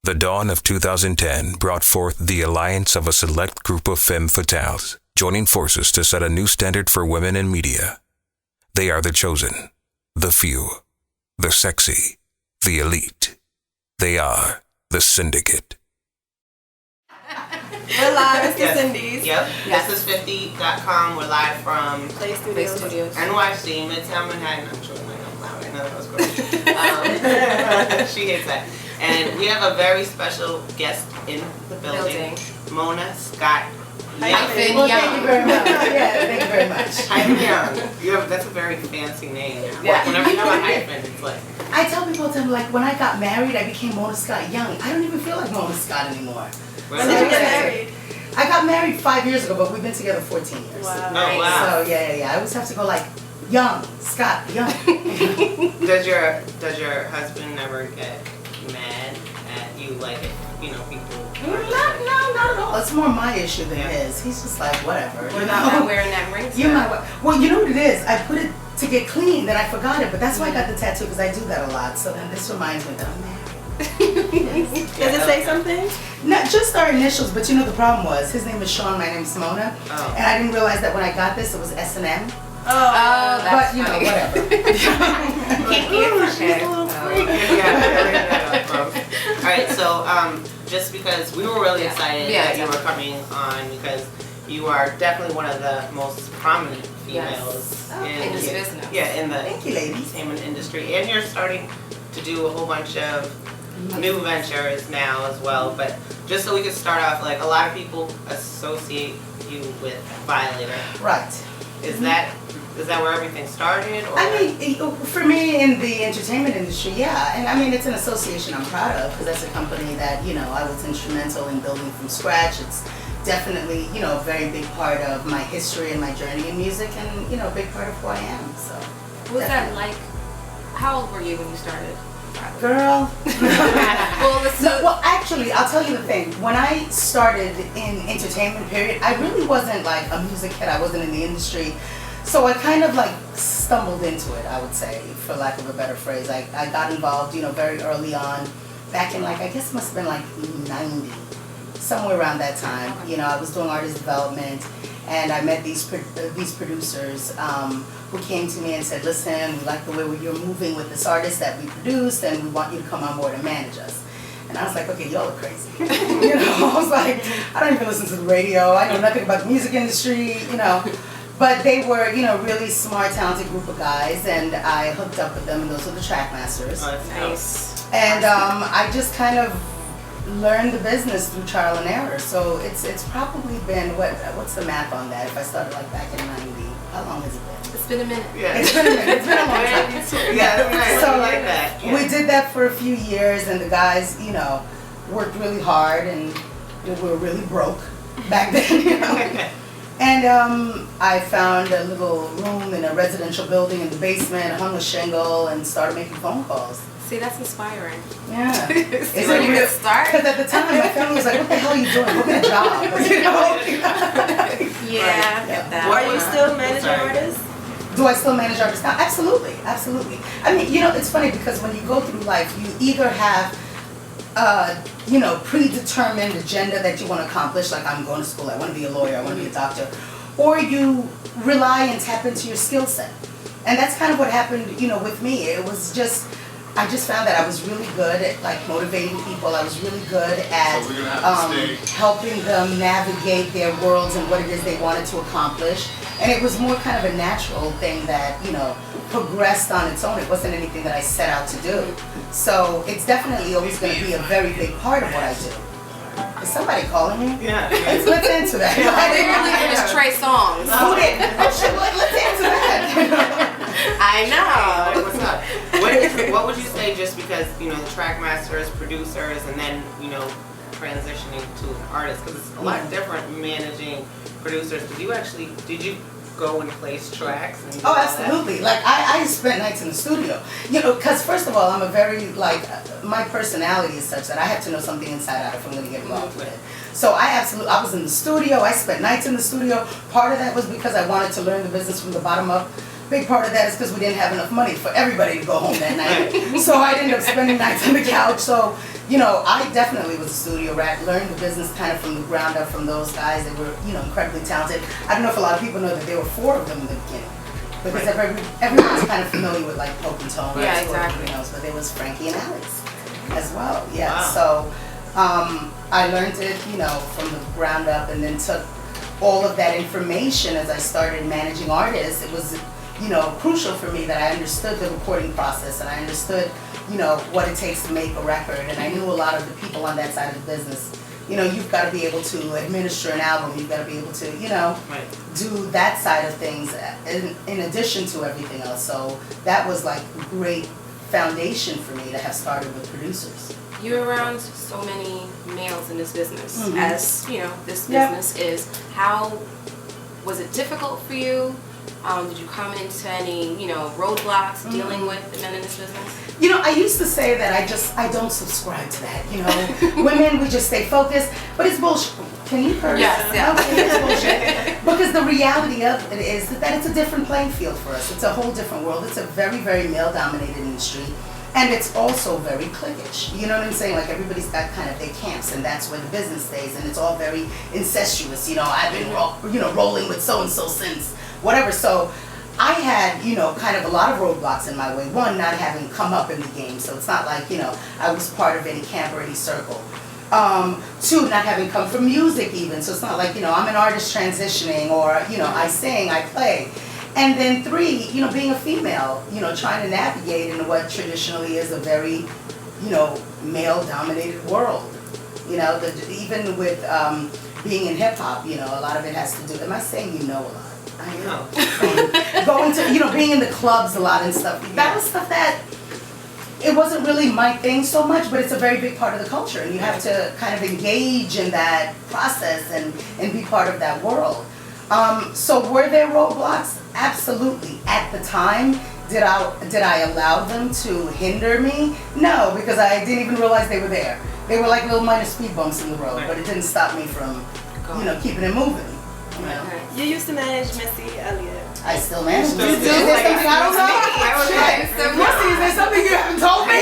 The dawn of 2010 brought forth the alliance of a select group of femme fatales, joining forces to set a new standard for women in media. They are the chosen, the few, the sexy, the elite. They are the syndicate. We're live. It's the Cindy's. Yep. Yes. This is 50.com. We're live from Play Studios. NYC, Midtown Manhattan. I'm sure I'm loud. I know that was great. She hates that. And we have a very special guest in the building. Mona Scott. Hyphen Young. Thank you very much. Yeah, thank you very much. Hyphen Young. That's a very fancy name. Yeah. Whenever you have a hyphen, it's like. I tell people all the time, like, when I got married, I became Mona Scott Young. I don't even feel like Mona Scott anymore. When did you get married? I got married 5 years ago, but we've been together 14 years. Wow. Oh, wow. So, yeah. I always have to go, like, Young, Scott, Young. Does your husband never get mad at you, like, people? No, not at all. It's more my issue than his. He's just like, whatever. We're not wearing that ring. Well, you know what it is? I put it to get clean, then I forgot it, but that's why I got the tattoo, because I do that a lot. So then this reminds me that I'm married. Does it say something? Not just our initials, but the problem was, his name is Sean, my name is Mona, and I didn't realize that when I got this, it was S&M. Oh, that's funny. Whatever. All right, so just because we were really excited that you were coming on, because you are definitely one of the most prominent females in this business. Yeah, in the Thank you, ladies. entertainment industry, and you're starting to do a whole bunch of new ventures now as well. But just so we could start off, like, a lot of people associate you with Violator. Right. Is that where everything started? Or? I mean, for me in the entertainment industry, yeah. And I mean, it's an association I'm proud of, because that's a company that, I was instrumental in building from scratch. It's definitely, a very big part of my history and my journey in music, and, a big part of who I am. So. What was that like? How old were you when you started? Girl. Well, actually, I'll tell you the thing. When I started in entertainment, period, I really wasn't like a music head. I wasn't in the industry. So I kind of like stumbled into it, I would say, for lack of a better phrase. I got involved, very early on, back in, like, I guess it must have been like 90, somewhere around that time. I was doing artist development, and I met these producers who came to me and said, listen, we like the way you're moving with this artist that we produced, and we want you to come on board and manage us. And I was like, okay, y'all are crazy. I was like, I don't even listen to the radio. I know nothing about the music industry, But they were, really smart, talented group of guys, and I hooked up with them, and those were the Trackmasters. Oh, that's nice. And I just kind of learned the business through trial and error. So it's probably been, what's the math on that? If I started like back in 90, how long has it been? It's been a minute. Yeah. It's been a minute. It's been a long time. So like that. Yeah. We did that for a few years, and the guys, worked really hard, and we were really broke back then, And I found a little room in a residential building in the basement, hung a shingle, and started making phone calls. See, that's inspiring. Yeah. Is it where you could start? Because at the time, my family was like, what the hell are you doing? Go get a job. Yeah, I get that. Are you still managing artists? Do I still manage artists now? Absolutely. I mean, it's funny, because when you go through life, you either have predetermined agenda that you want to accomplish, like I'm going to school, I want to be a lawyer, I want to be a doctor, or you rely and tap into your skill set. And that's kind of what happened, with me. It was just, I just found that I was really good at, like, motivating people. I was really good at helping them navigate their worlds and what it is they wanted to accomplish. And it was more kind of a natural thing that, progressed on its own. It wasn't anything that I set out to do. So it's definitely always going to be a very big part of what I do. Is somebody calling me? Yeah. Let's answer that. I didn't believe it was Trey Songz. Oh, shit, let's answer that. I know. What's up? What would you say, just because, the Trackmasters, producers, and then, transitioning to an artist? Because it's a lot different managing producers. Did you go and place tracks? And absolutely. Like, I spent nights in the studio. Because first of all, I'm a very, my personality is such that I have to know something inside out if I'm going to get involved with it. So I was in the studio. I spent nights in the studio. Part of that was because I wanted to learn the business from the bottom up. Big part of that is because we didn't have enough money for everybody to go home that night. So I ended up spending nights on the couch. So, you know, I definitely was a studio rat, learned the business kind of from the ground up from those guys. They were, you know, incredibly talented. I don't know if a lot of people know that there were 4 of them in the beginning. Because everyone's kind of familiar with like Poke and Tone, Yeah, exactly. but there was Frankie and Alex as well. Yeah, Wow. so I learned it, you know, from the ground up, and then took all of that information as I started managing artists. It was, you know, crucial for me that I understood the recording process and I understood, you know, what it takes to make a record. And I knew a lot of the people on that side of the business. You know, you've got to be able to administer an album. You've got to be able to, you know, do that side of things in addition to everything else. So that was like a great foundation for me to have started with producers. You're around so many males in this business, Mhm. as you know, this Yeah. business is. How was it difficult for you? Did you come into any, you know, roadblocks dealing with the men in this business? You know, I used to say that I don't subscribe to that. You know, women, we just stay focused, but it's bullshit. Can you curse? Yes, yeah. Okay, it's bullshit. Because the reality of it is that it's a different playing field for us. It's a whole different world. It's a very, very male-dominated industry. And it's also very cliquish. You know what I'm saying? Like everybody's got kind of their camps, and that's where the business stays. And it's all very incestuous. You know, I've been rolling with so-and-so since whatever. So I had, you know, kind of a lot of roadblocks in my way. One, not having come up in the game. So it's not like, you know, I was part of any camp or any circle. 2, not having come from music even. So it's not like, you know, I'm an artist transitioning, or, you know, I sing, I play. And then 3, you know, being a female, you know, trying to navigate into what traditionally is a very, you know, male-dominated world. You know, even with being in hip-hop, you know, a lot of it has to do, am I saying you know a lot? I know. Going to, you know, being in the clubs a lot and stuff. That was stuff that, it wasn't really my thing so much, but it's a very big part of the culture. And you have to kind of engage in that process and be part of that world. So were there roadblocks? Absolutely. At the time, did I allow them to hinder me? No, because I didn't even realize they were there. They were like little minor speed bumps in the road, but it didn't stop me from, you know, keeping it moving. You know? You used to manage Missy Elliott. I still manage. You do? Is there something I don't know? I was like, so Missy, is there something you haven't told me?